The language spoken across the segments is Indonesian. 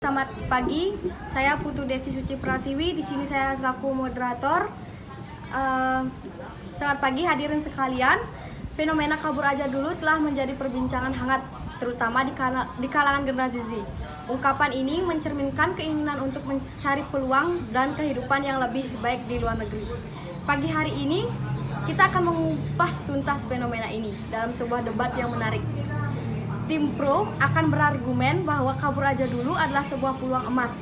selamat pagi. Saya Putu Devi Suci Pratiwi. Di sini saya selaku moderator. Selamat pagi hadirin sekalian. Fenomena kabur aja dulu telah menjadi perbincangan hangat, terutama di kalangan generasi Z. Ungkapan ini mencerminkan keinginan untuk mencari peluang dan kehidupan yang lebih baik di luar negeri. Pagi hari ini kita akan mengupas tuntas fenomena ini dalam sebuah debat yang menarik. Tim pro akan berargumen bahwa kabur aja dulu adalah sebuah peluang emas,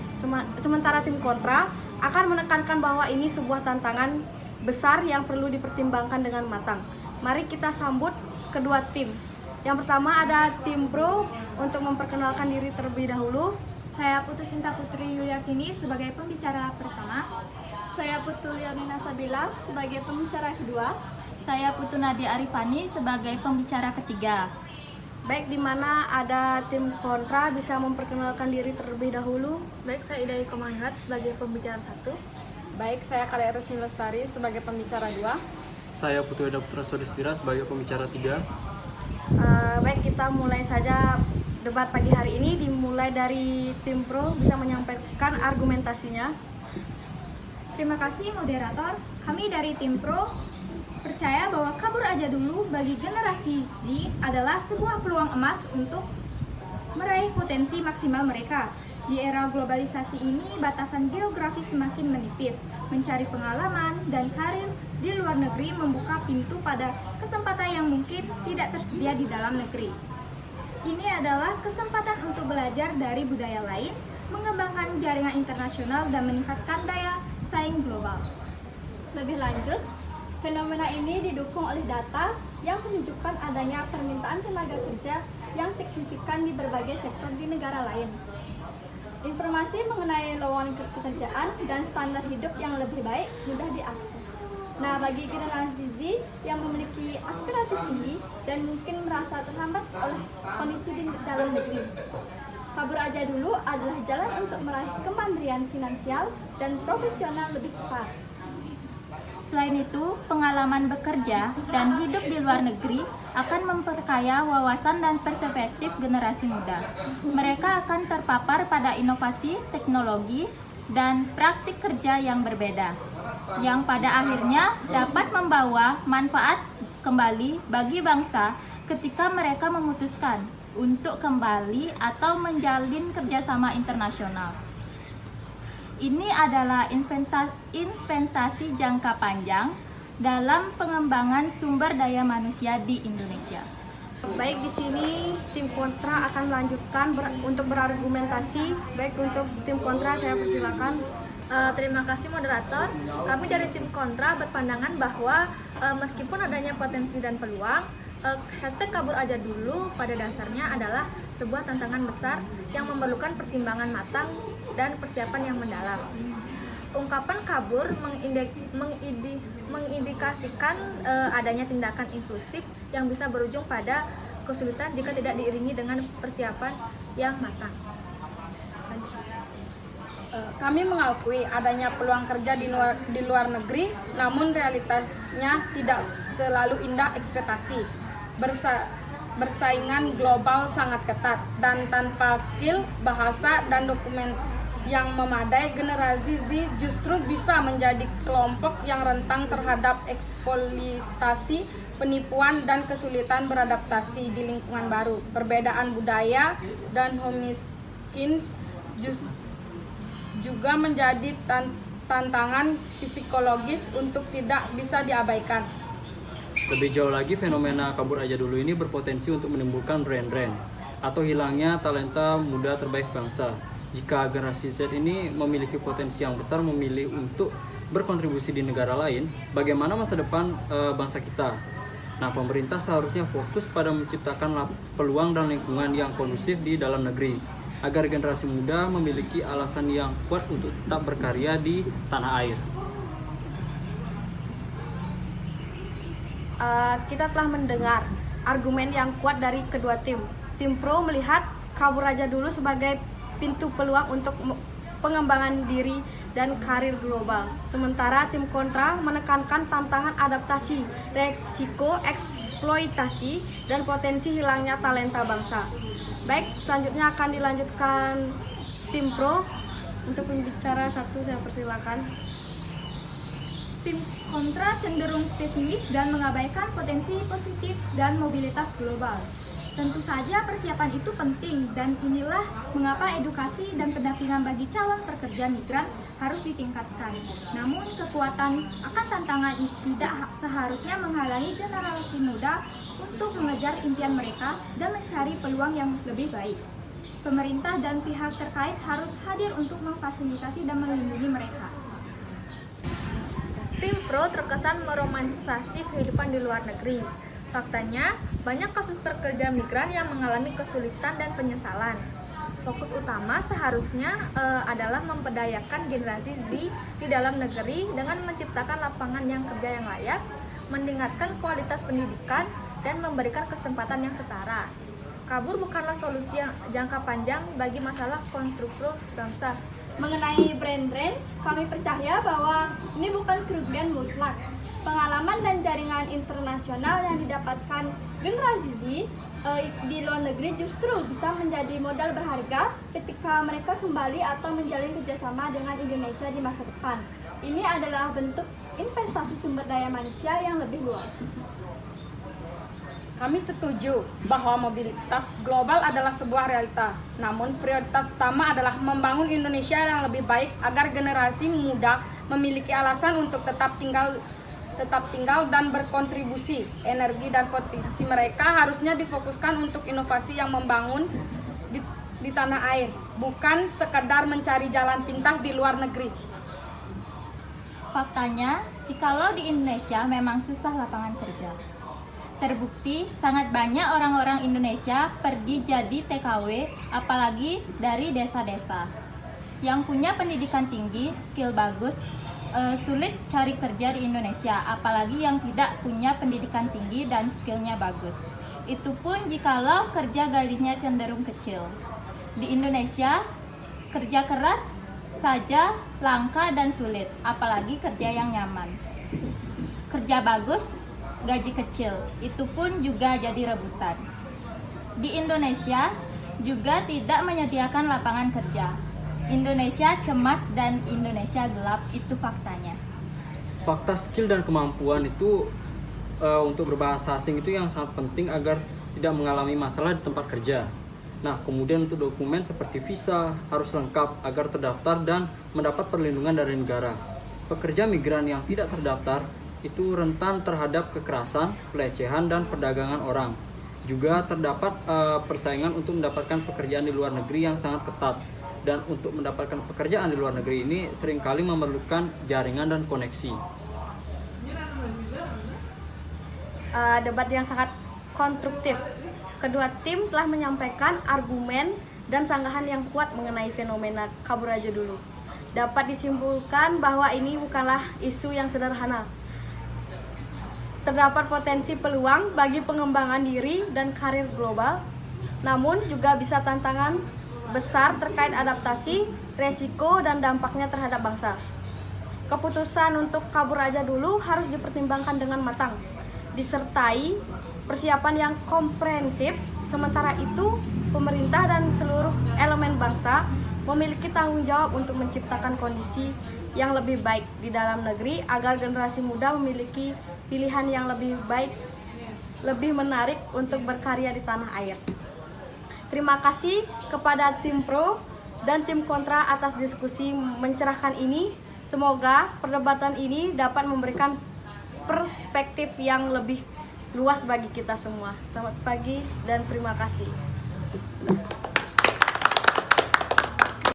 sementara tim kontra akan menekankan bahwa ini sebuah tantangan besar yang perlu dipertimbangkan dengan matang. Mari kita sambut kedua tim. Yang pertama ada tim pro. Untuk memperkenalkan diri terlebih dahulu, saya Putu Sinta Putri Yuliatini sebagai pembicara pertama. Saya Putu Leonina Sabila sebagai pembicara kedua. Saya Putu Nadia Arifani sebagai pembicara ketiga. Baik, di mana ada tim kontra bisa memperkenalkan diri terlebih dahulu. Baik, saya Ida Komangrat sebagai pembicara 1. Baik, saya Kalia Resmi Lestari sebagai pembicara 2. Saya Putu Eda Putra Sodistira sebagai pembicara 3. Baik, kita mulai saja debat pagi hari ini. Dimulai dari tim pro, bisa menyampaikan argumentasinya. Terima kasih moderator. Kami dari tim pro percaya bahwa kabur aja dulu bagi generasi Z adalah sebuah peluang emas untuk meraih potensi maksimal mereka. Di era globalisasi ini, batasan geografi semakin menipis. Mencari pengalaman dan karir di luar negeri membuka pintu pada kesempatan yang mungkin tidak tersedia di dalam negeri. Ini adalah kesempatan untuk belajar dari budaya lain, mengembangkan jaringan internasional, dan meningkatkan daya saing global. Lebih lanjut, fenomena ini didukung oleh data yang menunjukkan adanya permintaan tenaga kerja yang signifikan di berbagai sektor di negara lain. Informasi mengenai lowongan pekerjaan dan standar hidup yang lebih baik mudah diakses. Nah, bagi generasi Z yang memiliki aspirasi tinggi dan mungkin merasa terhambat oleh kondisi di dalam negeri, kabur aja dulu adalah jalan untuk meraih kemandirian finansial dan profesional lebih cepat. Selain itu, pengalaman bekerja dan hidup di luar negeri akan memperkaya wawasan dan perspektif generasi muda. Mereka akan terpapar pada inovasi, teknologi, dan praktik kerja yang berbeda, yang pada akhirnya dapat membawa manfaat kembali bagi bangsa ketika mereka memutuskan untuk kembali atau menjalin kerjasama internasional. Ini adalah investasi jangka panjang dalam pengembangan sumber daya manusia di Indonesia. Baik, di sini tim kontra akan melanjutkan untuk berargumentasi. Baik, untuk tim kontra saya persilakan. Terima kasih moderator. Kami dari tim kontra berpandangan bahwa meskipun adanya potensi dan peluang, hashtag kabur aja dulu pada dasarnya adalah sebuah tantangan besar yang memerlukan pertimbangan matang dan persiapan yang mendalam. Ungkapan kabur mengindikasikan adanya tindakan impulsif yang bisa berujung pada kesulitan jika tidak diiringi dengan persiapan yang matang. Kami mengakui adanya peluang kerja di luar negeri, namun realitasnya tidak selalu indah ekspektasi. Bersaingan global sangat ketat, dan tanpa skill, bahasa, dan dokumen yang memadai, generasi Z justru bisa menjadi kelompok yang rentan terhadap eksploitasi, penipuan, dan kesulitan beradaptasi di lingkungan baru. Perbedaan budaya dan homogenis juga menjadi tantangan psikologis untuk tidak bisa diabaikan. Lebih jauh lagi, fenomena kabur aja dulu ini berpotensi untuk menimbulkan brain drain atau hilangnya talenta muda terbaik bangsa. Jika generasi Z ini memiliki potensi yang besar memilih untuk berkontribusi di negara lain, bagaimana masa depan bangsa kita? Nah, pemerintah seharusnya fokus pada menciptakan peluang dan lingkungan yang kondusif di dalam negeri, agar generasi muda memiliki alasan yang kuat untuk tetap berkarya di tanah air. Kita telah mendengar argumen yang kuat dari kedua tim. Tim pro melihat kabur aja dulu sebagai pintu peluang untuk pengembangan diri dan karir global. Sementara tim kontra menekankan tantangan adaptasi, resiko eksploitasi, dan potensi hilangnya talenta bangsa. Baik, selanjutnya akan dilanjutkan tim pro untuk berbicara satu, saya persilakan. Tim kontra cenderung pesimis dan mengabaikan potensi positif dan mobilitas global. Tentu saja persiapan itu penting dan inilah mengapa edukasi dan pendampingan bagi calon pekerja migran harus ditingkatkan. Namun kekuatan akan tantangan itu tidak seharusnya menghalangi generasi muda untuk mengejar impian mereka dan mencari peluang yang lebih baik. Pemerintah dan pihak terkait harus hadir untuk memfasilitasi dan melindungi mereka. Tim pro terkesan meromantisasi kehidupan di luar negeri. Faktanya, banyak kasus pekerja migran yang mengalami kesulitan dan penyesalan. Fokus utama seharusnya adalah memberdayakan generasi Z di dalam negeri dengan menciptakan lapangan yang kerja yang layak, meningkatkan kualitas pendidikan, dan memberikan kesempatan yang setara. Kabur bukanlah solusi jangka panjang bagi masalah konstruktur bangsa. Mengenai brand-brand, kami percaya bahwa ini bukan kerugian mutlak. Pengalaman dan jaringan internasional yang didapatkan generasi Z di luar negeri justru bisa menjadi modal berharga ketika mereka kembali atau menjalin kerjasama dengan Indonesia di masa depan. Ini adalah bentuk investasi sumber daya manusia yang lebih luas. Kami setuju bahwa mobilitas global adalah sebuah realita. Namun prioritas utama adalah membangun Indonesia yang lebih baik agar generasi muda memiliki alasan untuk tetap tinggal dan berkontribusi. Energi dan potensi mereka harusnya difokuskan untuk inovasi yang membangun di tanah air, bukan sekadar mencari jalan pintas di luar negeri. Faktanya, jikalau di Indonesia memang susah lapangan kerja. Terbukti sangat banyak orang-orang Indonesia pergi jadi TKW, apalagi dari desa-desa. Yang punya pendidikan tinggi, skill bagus, sulit cari kerja di Indonesia, apalagi yang tidak punya pendidikan tinggi dan skillnya bagus. Itu pun jikalau kerja gajinya cenderung kecil. Di Indonesia, kerja keras saja langka dan sulit, apalagi kerja yang nyaman. Kerja bagus, gaji kecil, itu pun juga jadi rebutan. Di Indonesia juga tidak menyediakan lapangan kerja. Indonesia cemas dan Indonesia gelap, itu faktanya. Fakta skill dan kemampuan itu untuk berbahasa asing itu yang sangat penting agar tidak mengalami masalah di tempat kerja. Nah, kemudian untuk dokumen seperti visa harus lengkap agar terdaftar dan mendapat perlindungan dari negara. Pekerja migran yang tidak terdaftar itu rentan terhadap kekerasan, pelecehan, dan perdagangan orang. Juga terdapat persaingan untuk mendapatkan pekerjaan di luar negeri yang sangat ketat. Dan untuk mendapatkan pekerjaan di luar negeri ini seringkali memerlukan jaringan dan koneksi. Debat yang sangat konstruktif. Kedua tim telah menyampaikan argumen dan sanggahan yang kuat mengenai fenomena kabur aja dulu. Dapat disimpulkan bahwa ini bukanlah isu yang sederhana. Terdapat potensi peluang bagi pengembangan diri dan karir global, namun juga bisa tantangan besar terkait adaptasi, resiko, dan dampaknya terhadap bangsa. Keputusan untuk kabur aja dulu harus dipertimbangkan dengan matang, disertai persiapan yang komprehensif. Sementara itu, pemerintah dan seluruh elemen bangsa memiliki tanggung jawab untuk menciptakan kondisi yang lebih baik di dalam negeri agar generasi muda memiliki pilihan yang lebih baik, lebih menarik untuk berkarya di tanah air. Terima kasih kepada tim pro dan tim kontra atas diskusi mencerahkan ini. Semoga perdebatan ini dapat memberikan perspektif yang lebih luas bagi kita semua. Selamat pagi dan terima kasih.